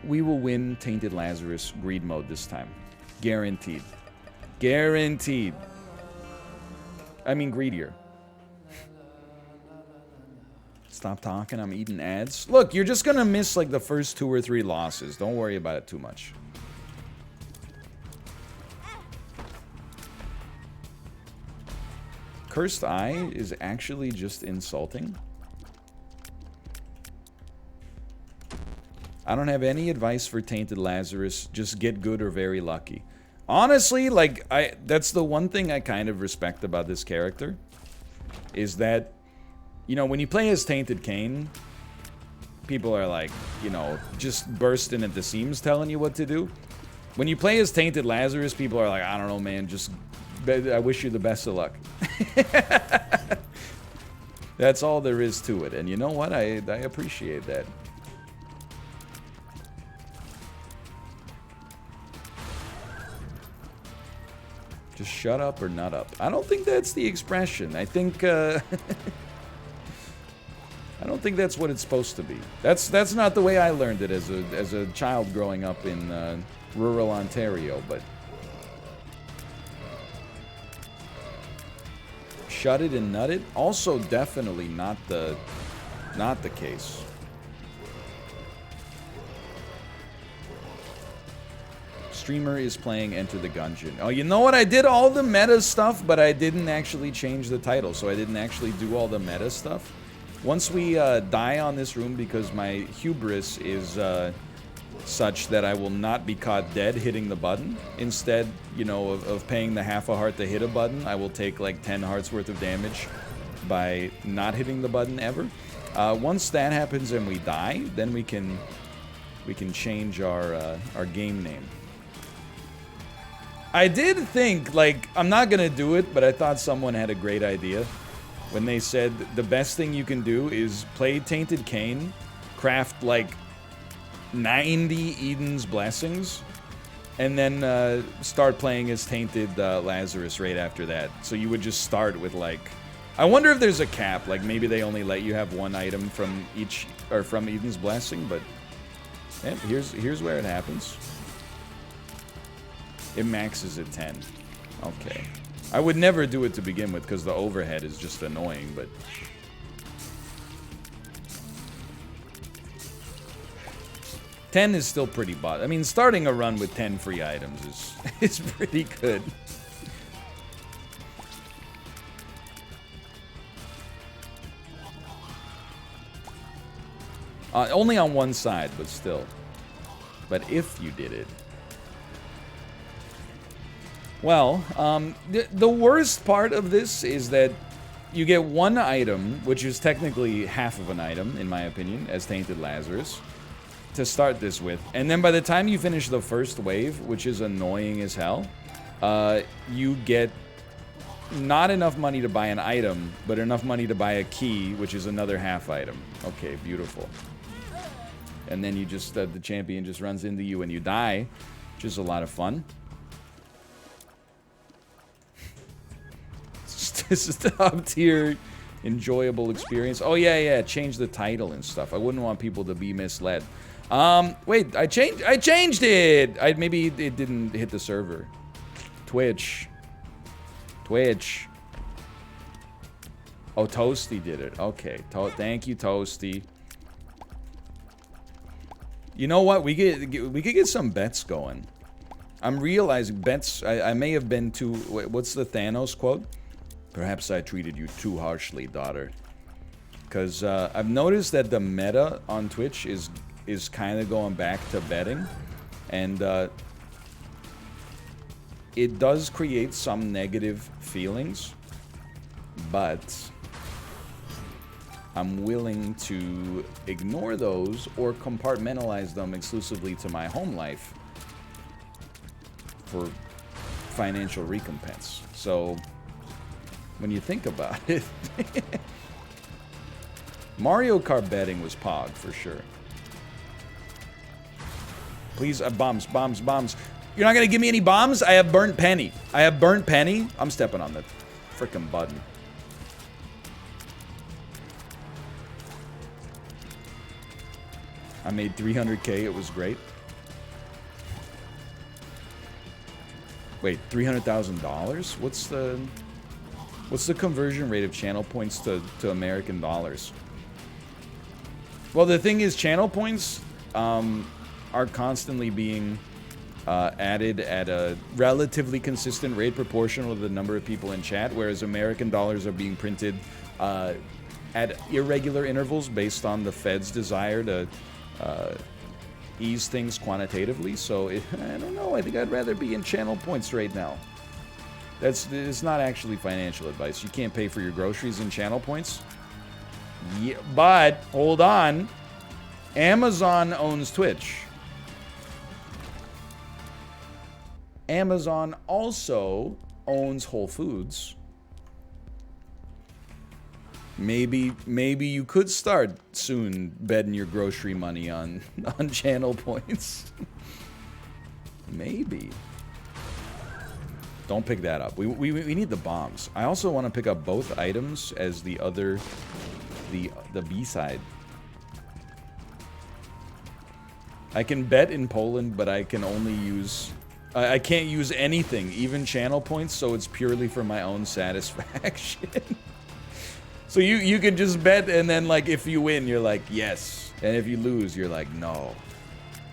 we will win Tainted Lazarus greed mode this time. Guaranteed. Guaranteed. I mean greedier. Stop talking, I'm eating ads. Look, you're just gonna miss like the first 2 or 3 losses. Don't worry about it too much. Cursed Eye is actually just insulting. I don't have any advice for Tainted Lazarus. Just get good or very lucky. Honestly, like, that's the one thing I kind of respect about this character. Is that, you know, when you play as Tainted Cain, people are like, you know, just bursting at the seams telling you what to do. When you play as Tainted Lazarus, people are like, I don't know, man, just, I wish you the best of luck. That's all there is to it. And you know what? I appreciate that. Just shut up or nut up. I don't think that's the expression. I think, I don't think that's what it's supposed to be. That's not the way I learned it as a child growing up in rural Ontario, but shut it and nut it, also definitely not the case. Streamer is playing Enter the Gungeon. Oh, you know what? I did all the meta stuff, but I didn't actually change the title, so I didn't actually do all the meta stuff. Once we die on this room, because my hubris is such that I will not be caught dead hitting the button. Instead, you know, of paying the half a heart to hit a button, I will take like 10 hearts worth of damage by not hitting the button ever. Once that happens and we die, then we can change our game name. I did think, like, I'm not gonna do it, but I thought someone had a great idea when they said the best thing you can do is play Tainted Cain, craft like 90 Eden's Blessings, and then start playing as Tainted Lazarus right after that. So you would just start with like, I wonder if there's a cap, like maybe they only let you have one item from each, or from Eden's Blessing, but yeah, here's where it happens. It maxes at 10. Okay. I would never do it to begin with because the overhead is just annoying, but 10 is still pretty bot. I mean, starting a run with 10 free items is pretty good. Only on one side, but still. But if you did it. Well, the worst part of this is that you get one item, which is technically half of an item, in my opinion, as Tainted Lazarus, to start this with. And then by the time you finish the first wave, which is annoying as hell, you get not enough money to buy an item, but enough money to buy a key, which is another half item. Okay, beautiful. And then you just, the champion just runs into you and you die, which is a lot of fun. This is top tier, enjoyable experience. Oh yeah, change the title and stuff. I wouldn't want people to be misled. Wait, I changed it. Maybe it didn't hit the server. Twitch. Oh, Toasty did it. Okay, thank you, Toasty. You know what? We could get some bets going. I'm realizing bets. I may have been too. What's the Thanos quote? Perhaps I treated you too harshly, daughter. Because I've noticed that the meta on Twitch is kind of going back to betting. And it does create some negative feelings. But I'm willing to ignore those or compartmentalize them exclusively to my home life for financial recompense. So when you think about it, Mario Kart betting was pog for sure. Please, bombs. You're not gonna give me any bombs? I have burnt penny. I'm stepping on the frickin' button. I made 300K. It was great. Wait, $300,000? What's the conversion rate of channel points to American dollars? Well, the thing is, channel points are constantly being added at a relatively consistent rate proportional to the number of people in chat, whereas American dollars are being printed at irregular intervals based on the Fed's desire to ease things quantitatively. So I don't know. I think I'd rather be in channel points right now. It's not actually financial advice. You can't pay for your groceries in channel points. Yeah, but hold on. Amazon owns Twitch. Amazon also owns Whole Foods. Maybe you could start soon betting your grocery money on channel points. Maybe. Don't pick that up. We need the bombs. I also want to pick up both items as the B-side. I can bet in Poland, but I can only use... I can't use anything, even channel points, so it's purely for my own satisfaction. So you can just bet, and then, like, if you win, you're like, yes. And if you lose, you're like, no.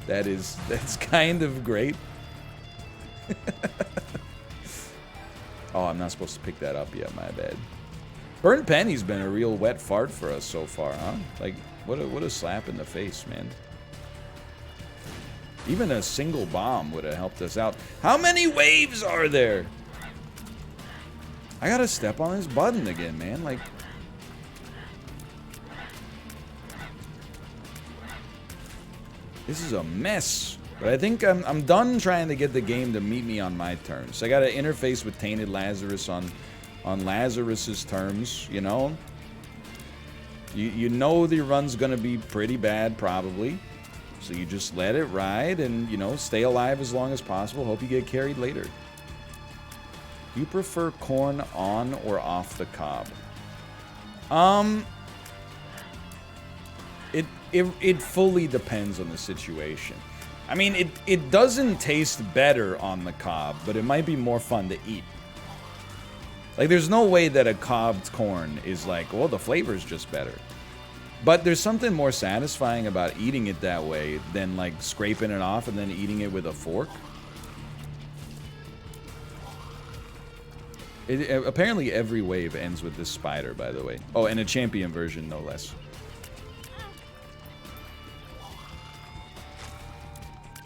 That's kind of great. Oh, I'm not supposed to pick that up yet, my bad. Burnt Penny's been a real wet fart for us so far, huh? Like, what a slap in the face, man. Even a single bomb would have helped us out. How many waves are there? I gotta step on this button again, man. Like... This is a mess. But I think I'm done trying to get the game to meet me on my terms. I gotta interface with Tainted Lazarus on Lazarus's terms, you know? You know the run's gonna be pretty bad, probably. So you just let it ride and, you know, stay alive as long as possible. Hope you get carried later. Do you prefer corn on or off the cob? It fully depends on the situation. I mean, it doesn't taste better on the cob, but it might be more fun to eat. Like, there's no way that a cobbed corn is like, well, the flavor's just better. But there's something more satisfying about eating it that way than, like, scraping it off and then eating it with a fork. Apparently every wave ends with this spider, by the way. Oh, and a champion version, no less.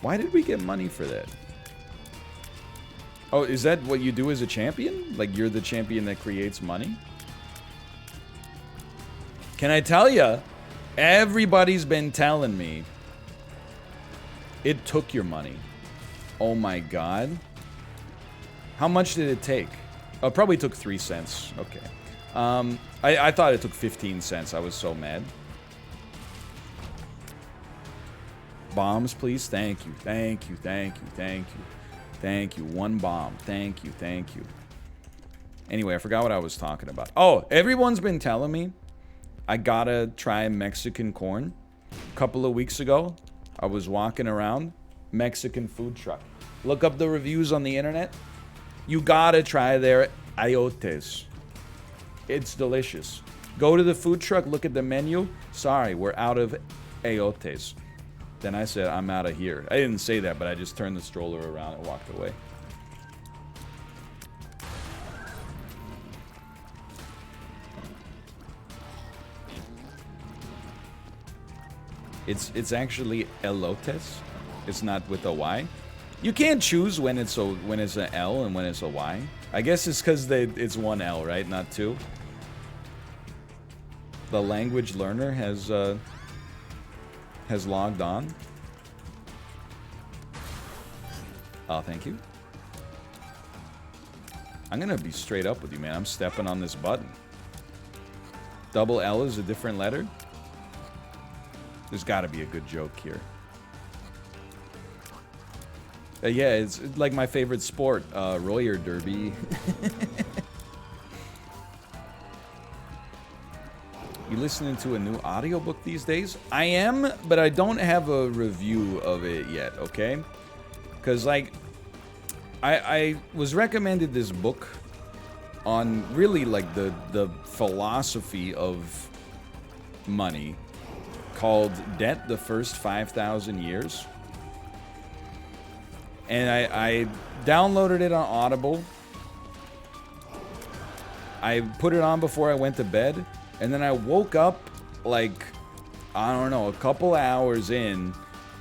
Why did we get money for that? Oh, is that what you do as a champion? Like, you're the champion that creates money? Can I tell ya? Everybody's been telling me it took your money. Oh my god. How much did it take? Oh, it probably took 3 cents. Okay. I thought it took 15 cents. I was so mad. Bombs, please. Thank you. Thank you. Thank you. Thank you. Thank you. 1 bomb. Thank you. Thank you. Anyway, I forgot what I was talking about. Oh, everyone's been telling me I gotta try Mexican corn. A couple of weeks ago, I was walking around. Mexican food truck. Look up the reviews on the internet. You gotta try their ayotes. It's delicious. Go to the food truck, look at the menu. Sorry, we're out of ayotes. Then I said, I'm out of here. I didn't say that, but I just turned the stroller around and walked away. It's actually elotes. It's not with a Y. You can't choose when it's an L and when it's a Y. I guess it's because it's 1 L, right? Not 2. The language learner has logged on. Oh, thank you. I'm gonna be straight up with you, man. I'm stepping on this button. Double L is a different letter. There's gotta be a good joke here. Yeah, it's like my favorite sport, roller derby. You listening to a new audiobook these days? I am, but I don't have a review of it yet, okay? Because, like, I was recommended this book on really, like, the philosophy of money called Debt the First 5,000 Years. And I downloaded it on Audible. I put it on before I went to bed, and then I woke up, like, I don't know, a couple hours in,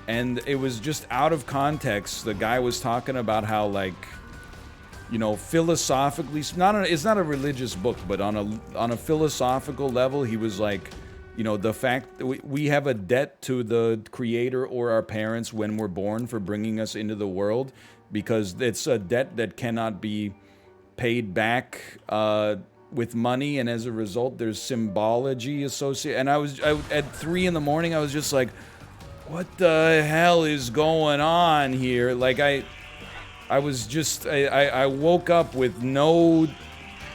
and it was just out of context. The guy was talking about how, like, you know, philosophically, it's not a religious book, but on a philosophical level, he was like, you know, the fact that we have a debt to the creator or our parents when we're born for bringing us into the world, because it's a debt that cannot be paid back with money, and as a result, there's symbology associated. And at 3 in the morning, I was just like, what the hell is going on here? Like, I woke up with no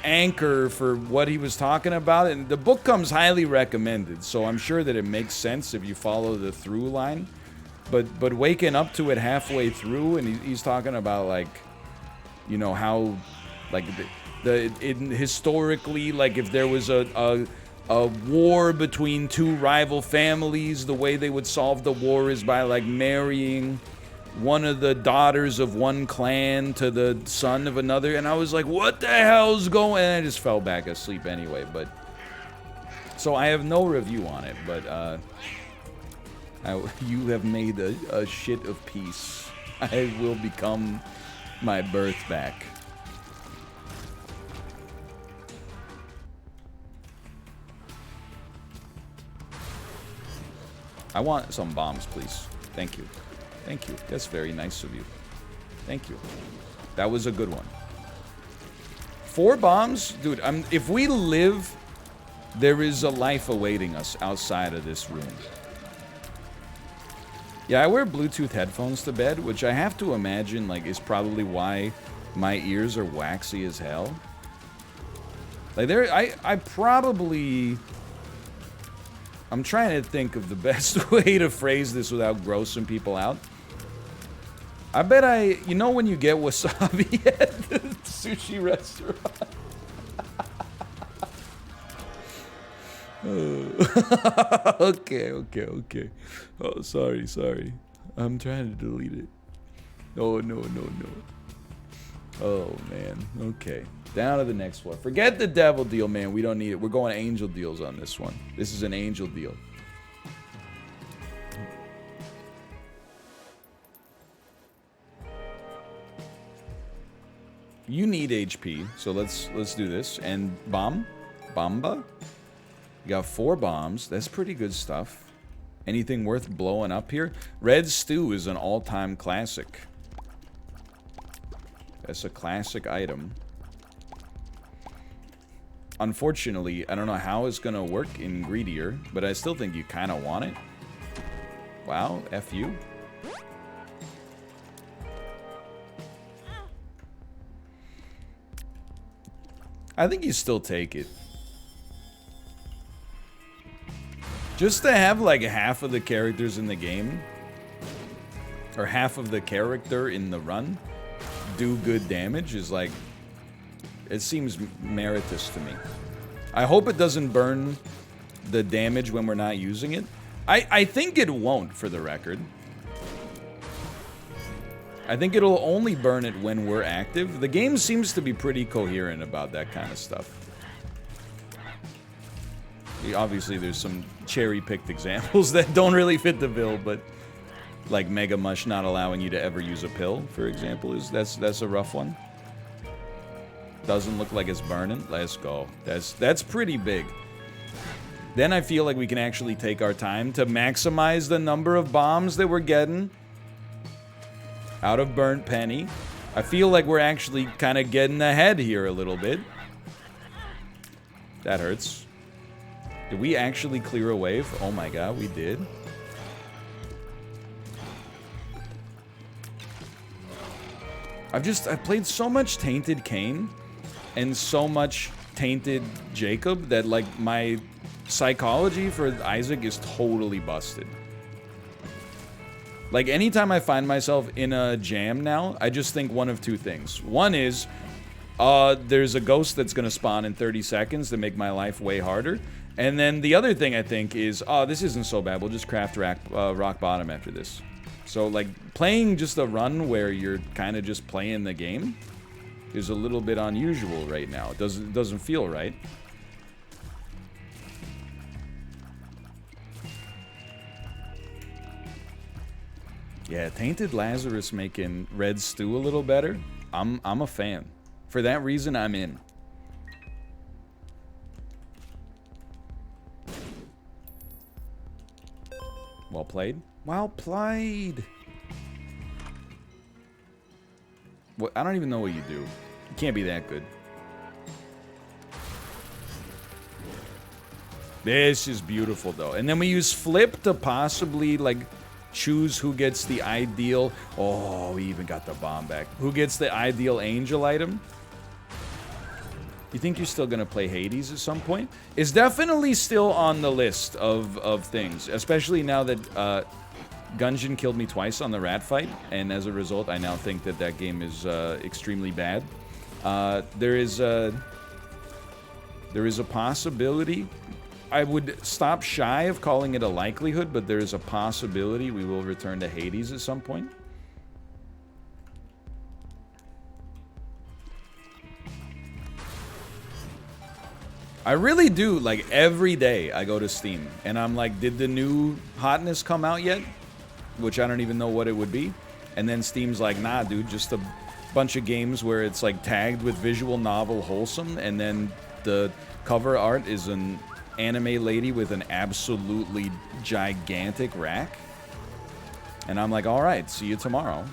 anchor for what he was talking about, and the book comes highly recommended, so I'm sure that it makes sense if you follow the through line. But waking up to it halfway through, and he's talking about, like, you know, how, like, historically, like, if there was a war between two rival families, the way they would solve the war is by, like, marrying one of the daughters of one clan to the son of another, and I was like, what the hell's going? And I just fell back asleep anyway. But so I have no review on it, but you have made a shit of peace. I will become my birth back. I want some bombs, please. Thank you. Thank you. That's very nice of you. Thank you. That was a good one. 4 bombs? Dude, if we live, there is a life awaiting us outside of this room. Yeah, I wear Bluetooth headphones to bed, which I have to imagine, like, is probably why my ears are waxy as hell. Like, I'm trying to think of the best way to phrase this without grossing people out. I bet you know when you get wasabi at the sushi restaurant? Okay. Oh, sorry. I'm trying to delete it. No. Oh, man. Okay. Down to the next one. Forget the devil deal, man. We don't need it. We're going angel deals on this one. This is an angel deal. You need HP, so let's do this. And Bamba. You got 4 bombs. That's pretty good stuff. Anything worth blowing up here? Red Stew is an all-time classic. That's a classic item. Unfortunately, I don't know how it's gonna work in Greedier, but I still think you kind of want it. Wow, F you. I think you still take it. Just to have, like, half of the characters in the game, or half of the character in the run, do good damage is, like, it seems meritorious to me. I hope it doesn't burn the damage when we're not using it. I think it won't, for the record. I think it'll only burn it when we're active. The game seems to be pretty coherent about that kind of stuff. Obviously, there's some cherry-picked examples that don't really fit the bill, but like Mega Mush not allowing you to ever use a pill, for example, that's a rough one. Doesn't look like it's burning. Let's go. That's pretty big. Then I feel like we can actually take our time to maximize the number of bombs that we're getting out of Burnt Penny. I feel like we're actually kind of getting ahead here a little bit. That hurts. Did we actually clear a wave? Oh my god, we did. I've played so much Tainted Cain and so much Tainted Jacob that, like, my psychology for Isaac is totally busted. Like, anytime I find myself in a jam now, I just think one of two things. One is, there's a ghost that's gonna spawn in 30 seconds to make my life way harder. And then the other thing I think is, oh, this isn't so bad. We'll just craft rock bottom after this. So, like, playing just a run where you're kind of just playing the game is a little bit unusual right now. It doesn't feel right. Yeah, Tainted Lazarus making red stew a little better. I'm a fan. For that reason, I'm in. Well played. Well played. What? I don't even know what you do. You can't be that good. This is beautiful, though. And then we use flip to possibly, like, choose who gets the ideal... Oh, we even got the bomb back. Who gets the ideal angel item? You think you're still gonna play Hades at some point? It's definitely still on the list of things. Especially now that Gungeon killed me twice on the rat fight. And as a result, I now think that that game is extremely bad. There is a possibility... I would stop shy of calling it a likelihood, but there is a possibility we will return to Hades at some point. I really do, like, every day I go to Steam, and I'm like, did the new hotness come out yet? Which I don't even know what it would be. And then Steam's like, nah, dude, just a bunch of games where it's, like, tagged with visual novel wholesome, and then the cover art is an anime lady with an absolutely gigantic rack. And I'm like, alright, see you tomorrow.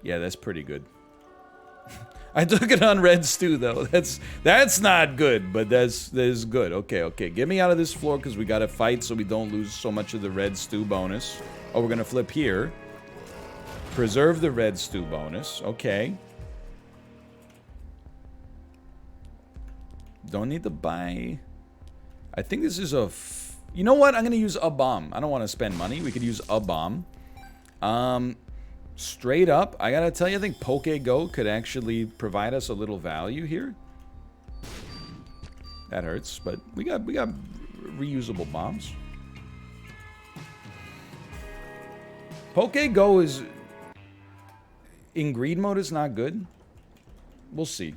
Yeah, that's pretty good. I took it on red stew, though. That's not good, but that's good. Okay. Get me out of this floor, because we gotta fight so we don't lose so much of the red stew bonus. Oh, we're gonna flip here. Preserve the red stew bonus. Okay. Don't need to buy... I think this is a... You know what? I'm going to use a bomb. I don't want to spend money. We could use a bomb. Straight up, I got to tell you, I think PokeGo could actually provide us a little value here. That hurts, but we got reusable bombs. PokeGo is... In greed mode is not good. We'll see.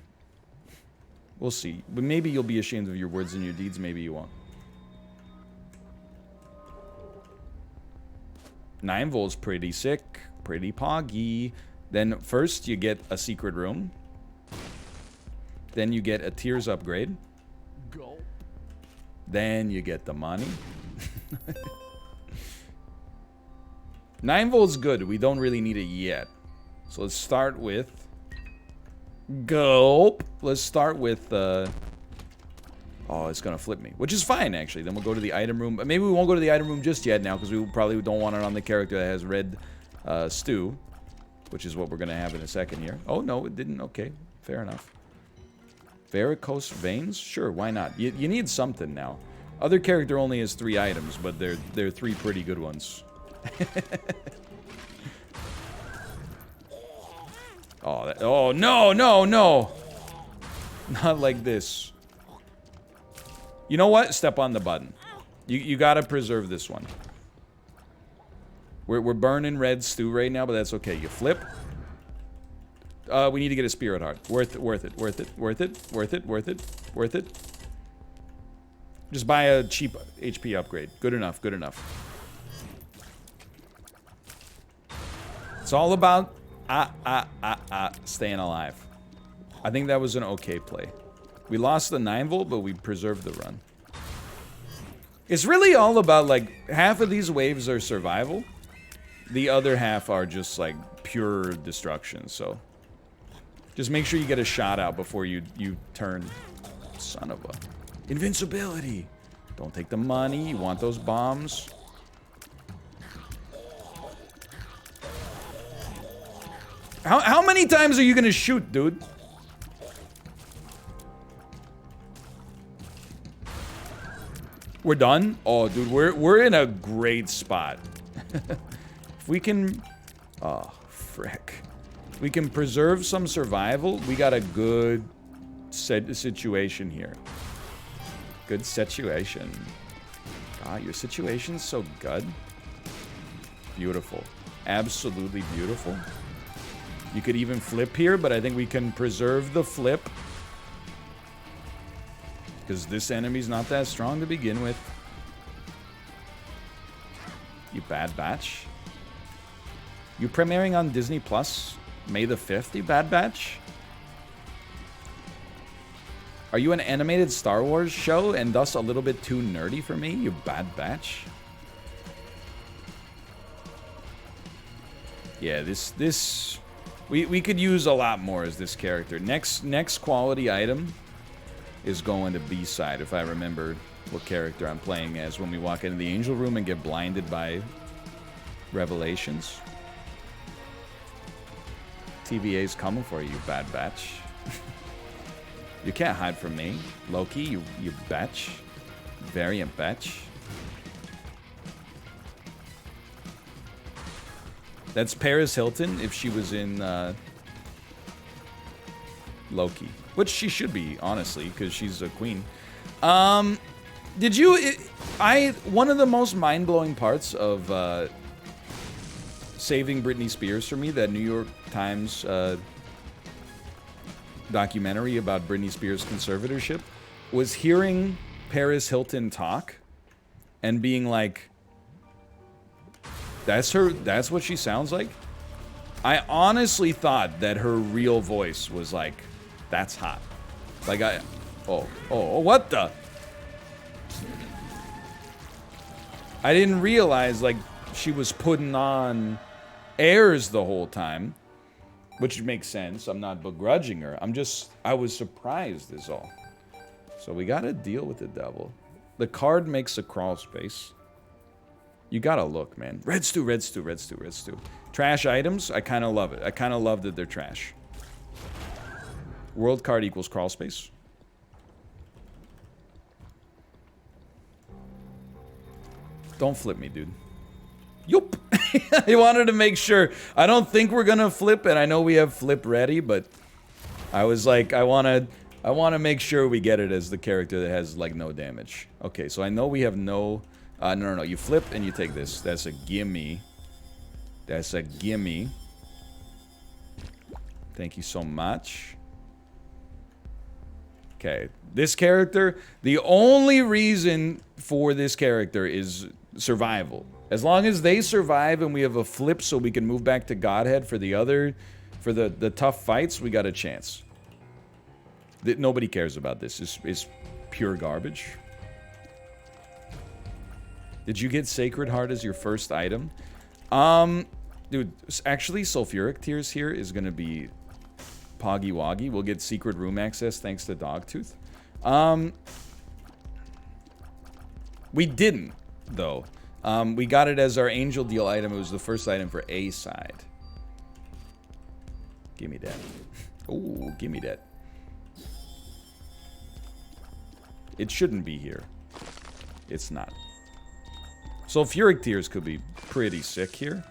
We'll see. But maybe you'll be ashamed of your words and your deeds. Maybe you won't. 9 volts, pretty sick. Pretty poggy. Then first you get a secret room. Then you get a tiers upgrade. Go. Then you get the money. 9 volts good. We don't really need it yet. So let's start with... Gulp. Let's start with, oh, it's gonna flip me. Which is fine, actually. Then we'll go to the item room. Maybe we won't go to the item room just yet now, because we probably don't want it on the character that has red stew. Which is what we're gonna have in a second here. Oh, no, it didn't. Okay, fair enough. Varicose veins? Sure, why not? You need something now. Other character only has 3 items, but they're 3 pretty good ones. Oh, no! Not like this. You know what? Step on the button. You gotta preserve this one. We're burning red stew right now, but that's okay. You flip. We need to get a spirit heart. Worth it. Just buy a cheap HP upgrade. Good enough. It's all about staying alive. I think that was an okay play. We lost the 9 volt, but we preserved the run. It's really all about, like, half of these waves are survival. The other half are just, like, pure destruction, so... Just make sure you get a shot out before you turn. Son of a... Invincibility! Don't take the money, you want those bombs. How many times are you gonna shoot, dude? We're done? Oh, dude, we're in a great spot. If we can... Oh, frick. If we can preserve some survival, we got a good situation here. Good situation. God, your situation's so good. Beautiful. Absolutely beautiful. You could even flip here, but I think we can preserve the flip. Because this enemy's not that strong to begin with. You bad batch. You premiering on Disney Plus May the 5th, you bad batch? Are you an animated Star Wars show and thus a little bit too nerdy for me, you bad batch? Yeah, we could use a lot more as this character. Next quality item is going to B-side, if I remember what character I'm playing as when we walk into the angel room and get blinded by revelations. TVA's coming for you, bad batch. You can't hide from me. Loki, you batch. Variant batch. That's Paris Hilton if she was in Loki. Which she should be, honestly, because she's a queen. Did you... one of the most mind-blowing parts of saving Britney Spears for me, that New York Times documentary about Britney Spears' conservatorship, was hearing Paris Hilton talk and being like, that's what she sounds like? I honestly thought that her real voice was like, that's hot. Like oh, what the? I didn't realize, like, she was putting on airs the whole time, which makes sense. I'm not begrudging her. I was surprised is all. So we gotta deal with the devil. The card makes a crawl space. You gotta look, man. Red stew, red stew, red stew, red stew. Trash items, I kind of love it. I kind of love that they're trash. World card equals crawl space. Don't flip me, dude. Yup. I wanted to make sure. I don't think we're gonna flip, and I know we have flip ready, but I was like, I wanna make sure we get it as the character that has like no damage. Okay, so I know we have no. No. You flip and you take this. That's a gimme. That's a gimme. Thank you so much. Okay, this character, the only reason for this character is survival. As long as they survive and we have a flip so we can move back to Godhead for the tough fights, we got a chance. Nobody cares about this. It's pure garbage. Did you get Sacred Heart as your first item? Dude, actually, Sulfuric Tears here is going to be Poggy Woggy. We'll get secret room access thanks to Dogtooth. We didn't, though. We got it as our Angel Deal item. It was the first item for A side. Give me that. Oh, give me that. It shouldn't be here. It's not. Sulfuric Tears could be pretty sick here.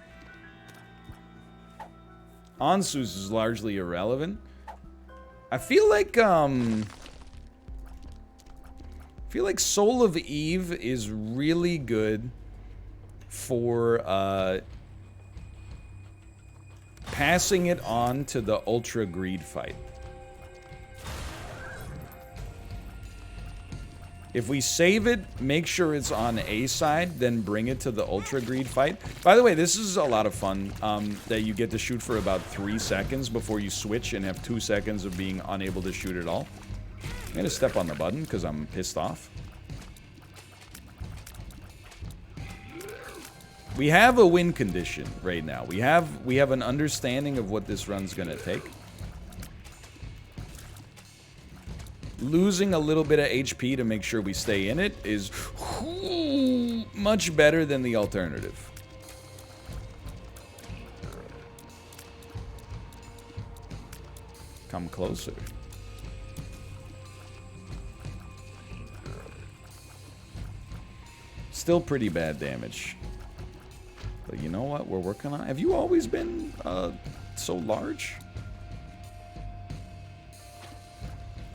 Ansu's is largely irrelevant. I feel like Soul of Eve is really good for passing it on to the Ultra Greed fight. If we save it, make sure it's on A side, then bring it to the Ultra Greed fight. By the way, this is a lot of fun, that you get to shoot for about 3 seconds before you switch and have 2 seconds of being unable to shoot at all. I'm gonna step on the button because I'm pissed off. We have a win condition right now. We have an understanding of what this run's gonna take. Losing a little bit of HP to make sure we stay in it is much better than the alternative. Come closer. Still pretty bad damage. But you know what? We're working on it. Have you always been so large?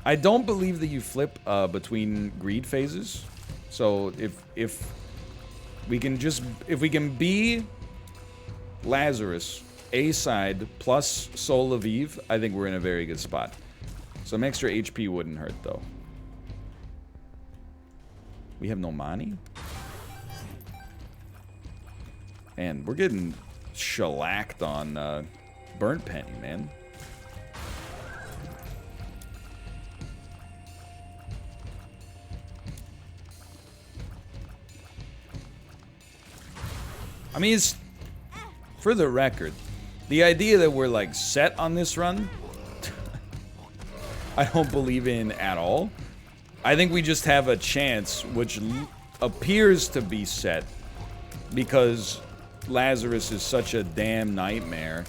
I don't believe that you flip between greed phases. So if we can be Lazarus A side plus Soul of Eve, I think we're in a very good spot. Some extra HP wouldn't hurt though. We have no money? And we're getting shellacked on Burnt Penny, man. I mean, it's, for the record, the idea that we're like set on this run, I don't believe in at all. I think we just have a chance, which appears to be set, because Lazarus is such a damn nightmare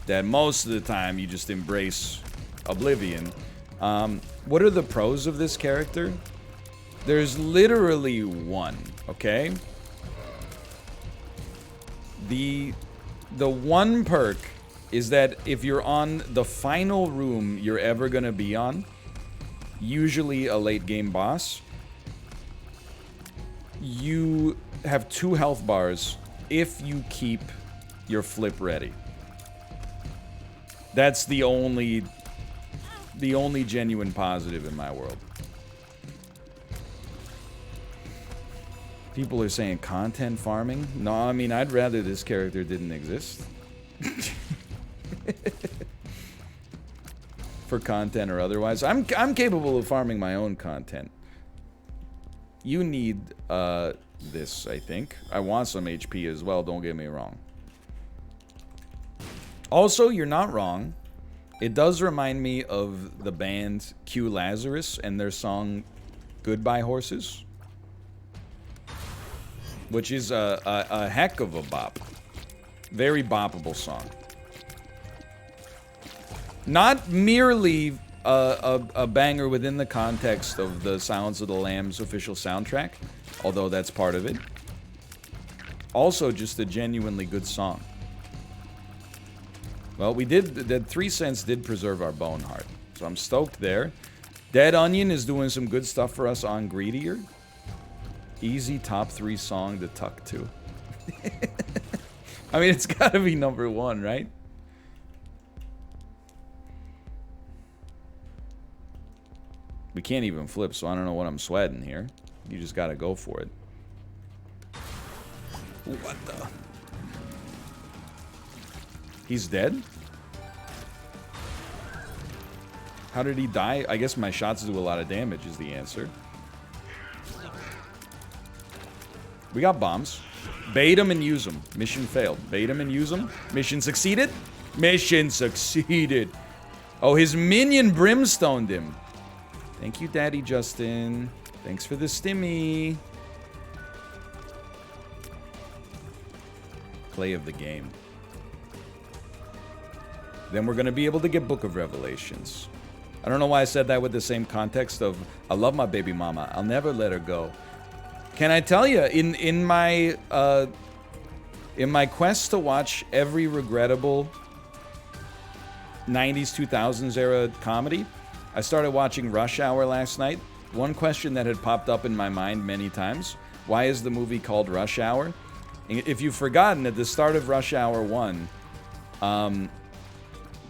that most of the time you just embrace oblivion. What are the pros of this character? There's literally one, okay? The one perk is that if you're on the final room you're ever gonna be on, usually a late game boss, you have 2 health bars if you keep your flip ready. That's the only genuine positive in my world. People are saying content farming. No, I mean, I'd rather this character didn't exist. For content or otherwise. I'm capable of farming my own content. You need this, I think. I want some HP as well, don't get me wrong. Also, you're not wrong. It does remind me of the band Q Lazarus and their song Goodbye Horses, which is a heck of a bop. Very boppable song. Not merely a banger within the context of the Silence of the Lambs official soundtrack, although that's part of it. Also just a genuinely good song. Well, we did, that 3 cents did preserve our bone heart, so I'm stoked there. Dead Onion is doing some good stuff for us on Greedier. Easy top 3 song to tuck to. I mean, it's gotta be number 1, right? We can't even flip, so I don't know what I'm sweating here. You just gotta go for it. What the? He's dead? How did he die? I guess my shots do a lot of damage is the answer. We got bombs. Bait him and use them. Mission failed. Bait him and use them. Mission succeeded? Mission succeeded. Oh, his minion brimstoned him. Thank you, Daddy Justin. Thanks for the stimmy. Play of the game. Then we're going to be able to get Book of Revelations. I don't know why I said that with the same context of, I love my baby mama. I'll never let her go. Can I tell you, in my quest to watch every regrettable 90s, 2000s era comedy, I started watching Rush Hour last night. One question that had popped up in my mind many times, why is the movie called Rush Hour? If you've forgotten, at the start of Rush Hour 1,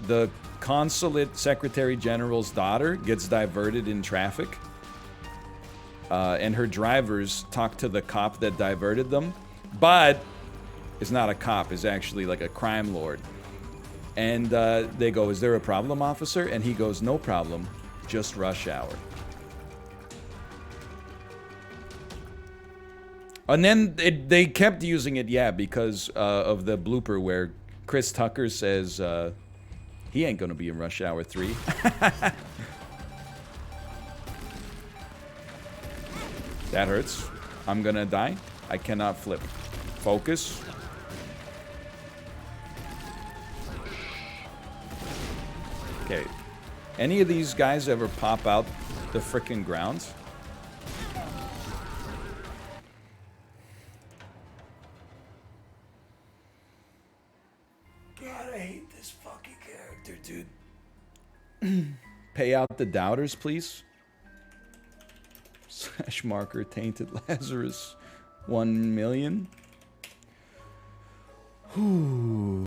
the consulate secretary general's daughter gets diverted in traffic. And her drivers talk to the cop that diverted them. But it's not a cop, it's actually like a crime lord. And they go, is there a problem, officer? And he goes, no problem, just rush hour. And then they kept using it, yeah, because of the blooper where Chris Tucker says he ain't gonna be in Rush Hour 3. That hurts. I'm gonna die. I cannot flip. Focus. Okay. Any of these guys ever pop out the frickin' ground? God, I hate this fucking character, dude. Pay out the doubters, please. Slash marker Tainted Lazarus 1 million. Whew.